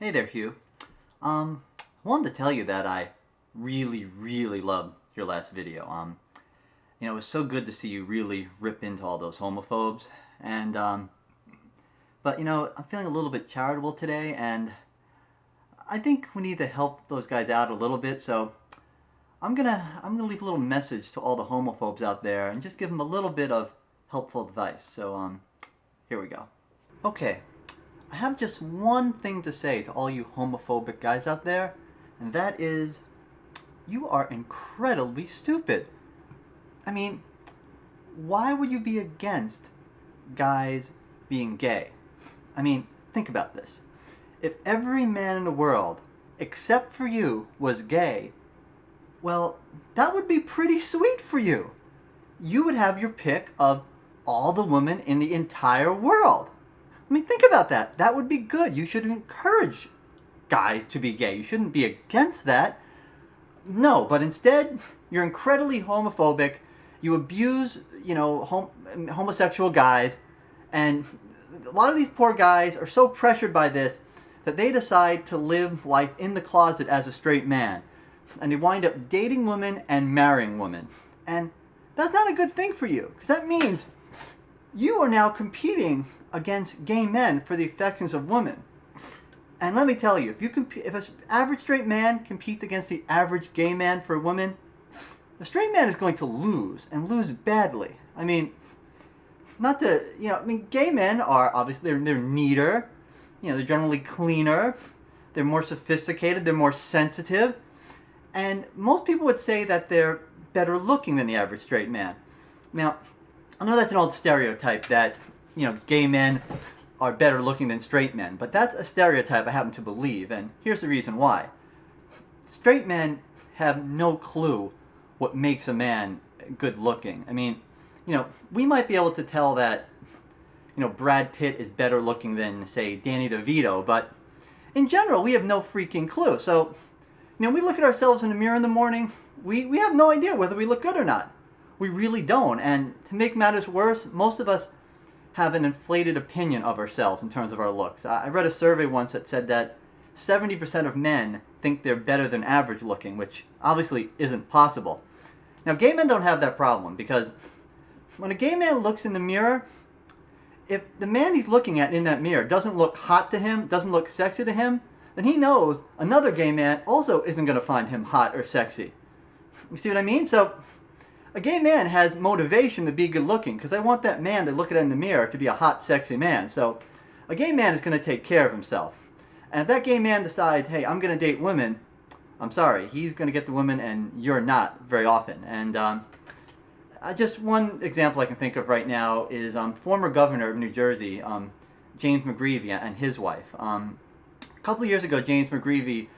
Hey there, Hugh. I wanted to tell you that I really loved your last video. It was so good to see you really rip into all those homophobes. And, but I'm feeling a little bit charitable today, and I think we need to help those guys out a little bit. So I'm gonna leave a little message to all the homophobes out there and just give them a little bit of helpful advice. So, here we go. Okay. I have just one thing to say to all you homophobic guys out there, and that is, you are incredibly stupid. I mean, why would you be against guys being gay? I mean, think about this. If every man in the world, except for you, was gay, well, that would be pretty sweet for you. You would have your pick of all the women in the entire world. I mean, think about that. That would be good. You should encourage guys to be gay. You shouldn't be against that. No, but instead, you're incredibly homophobic. You abuse, homosexual guys. And a lot of these poor guys are so pressured by this that they decide to live life in the closet as a straight man. And they wind up dating women and marrying women. And that's not a good thing for you, because that means you are now competing against gay men for the affections of women. And let me tell you, if an average straight man competes against the average gay man for a woman, the straight man is going to lose, and lose badly. I mean, gay men are obviously, they're neater, they're generally cleaner, they're more sophisticated, they're more sensitive, and most people would say that they're better looking than the average straight man. Now, I know that's an old stereotype that, gay men are better looking than straight men, but that's a stereotype I happen to believe, and here's the reason why. Straight men have no clue what makes a man good looking. I mean, we might be able to tell that, Brad Pitt is better looking than, say, Danny DeVito, but in general, we have no freaking clue. So, we look at ourselves in the mirror in the morning, we have no idea whether we look good or not. We really don't, and to make matters worse, most of us have an inflated opinion of ourselves in terms of our looks. I read a survey once that said that 70% of men think they're better than average looking, which obviously isn't possible. Now, gay men don't have that problem, because when a gay man looks in the mirror, if the man he's looking at in that mirror doesn't look hot to him, doesn't look sexy to him, then he knows another gay man also isn't going to find him hot or sexy. You see what I mean? So a gay man has motivation to be good looking, because I want that man to look at it in the mirror to be a hot, sexy man. So a gay man is going to take care of himself. And if that gay man decides, hey, I'm going to date women, I'm sorry, he's going to get the women and you're not very often. And just one example I can think of right now is former governor of New Jersey, James McGreevey, and his wife. A couple of years ago, James McGreevey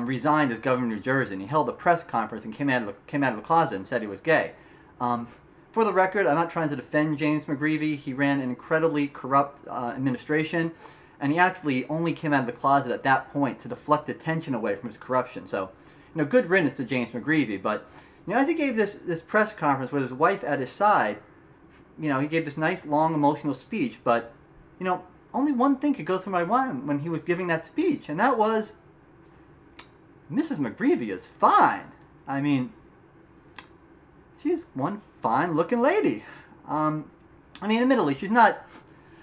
resigned as governor of New Jersey, and he held a press conference and came out of the closet and said he was gay. For the record, I'm not trying to defend James McGreevey. He ran an incredibly corrupt administration, and he actually only came out of the closet at that point to deflect attention away from his corruption. So, good riddance to James McGreevey. But as he gave this press conference with his wife at his side, he gave this nice, long, emotional speech. But only one thing could go through my mind when he was giving that speech, and that was, Mrs. McGreevey is fine. I mean, she's one fine-looking lady. Admittedly, she's not,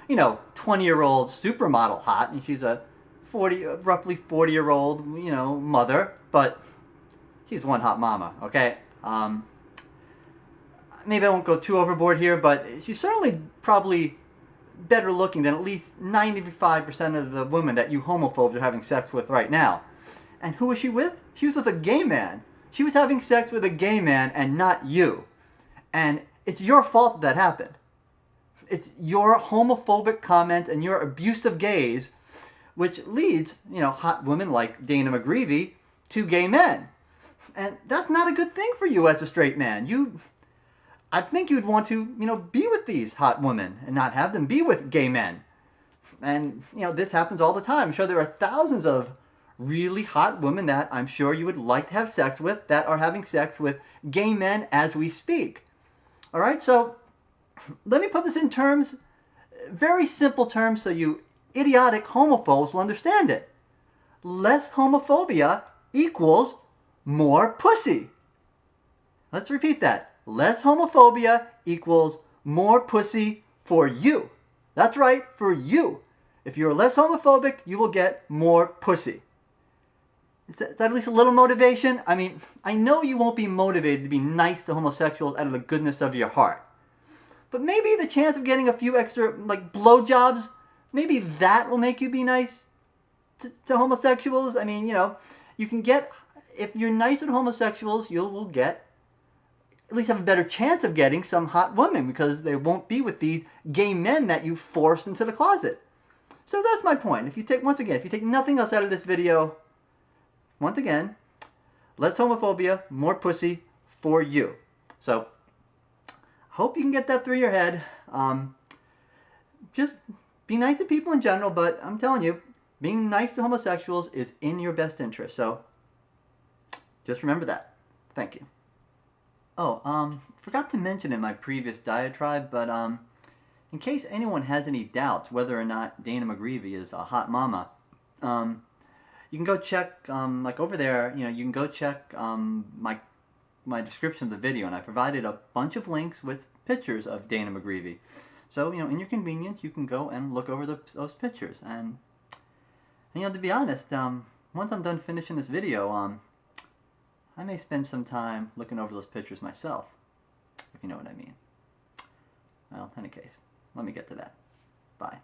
20-year-old supermodel hot, and she's a roughly 40-year-old, mother, but she's one hot mama, okay? Maybe I won't go too overboard here, but she's certainly probably better looking than at least 95% of the women that you homophobes are having sex with right now. And who was she with? She was with a gay man. She was having sex with a gay man and not you. And it's your fault that happened. It's your homophobic comment and your abusive gaze which leads, hot women like Dana McGreevey to gay men. And that's not a good thing for you as a straight man. I think you'd want to, be with these hot women and not have them be with gay men. And, this happens all the time. I'm sure there are thousands of really hot women that I'm sure you would like to have sex with that are having sex with gay men as we speak. All right, so let me put this in terms, very simple terms, so you idiotic homophobes will understand it. less homophobia equals more pussy. Let's repeat that. Less homophobia equals more pussy for you. That's right, for you. If you're less homophobic, you will get more pussy. Is that at least a little motivation? I mean, I know you won't be motivated to be nice to homosexuals out of the goodness of your heart. But maybe the chance of getting a few extra, like, blowjobs, maybe that will make you be nice to homosexuals. I mean, you know, you can get, if you're nice to homosexuals, you will get, at least have a better chance of getting some hot women because they won't be with these gay men that you forced into the closet. So that's my point. If you take, once again, if you take nothing else out of this video, once again, less homophobia, more pussy for you. So, hope you can get that through your head. Just be nice to people in general, but I'm telling you, being nice to homosexuals is in your best interest. So, just remember that. Thank you. Oh, forgot to mention in my previous diatribe, but in case anyone has any doubts whether or not Dana McGreevey is a hot mama, you can go check, like over there, you know, you can go check my description of the video, and I provided a bunch of links with pictures of Dana McGreevey. So, you know, in your convenience, you can go and look over those pictures. And, you know, to be honest, once I'm done finishing this video, I may spend some time looking over those pictures myself, if you know what I mean. Well, in any case, let me get to that. Bye.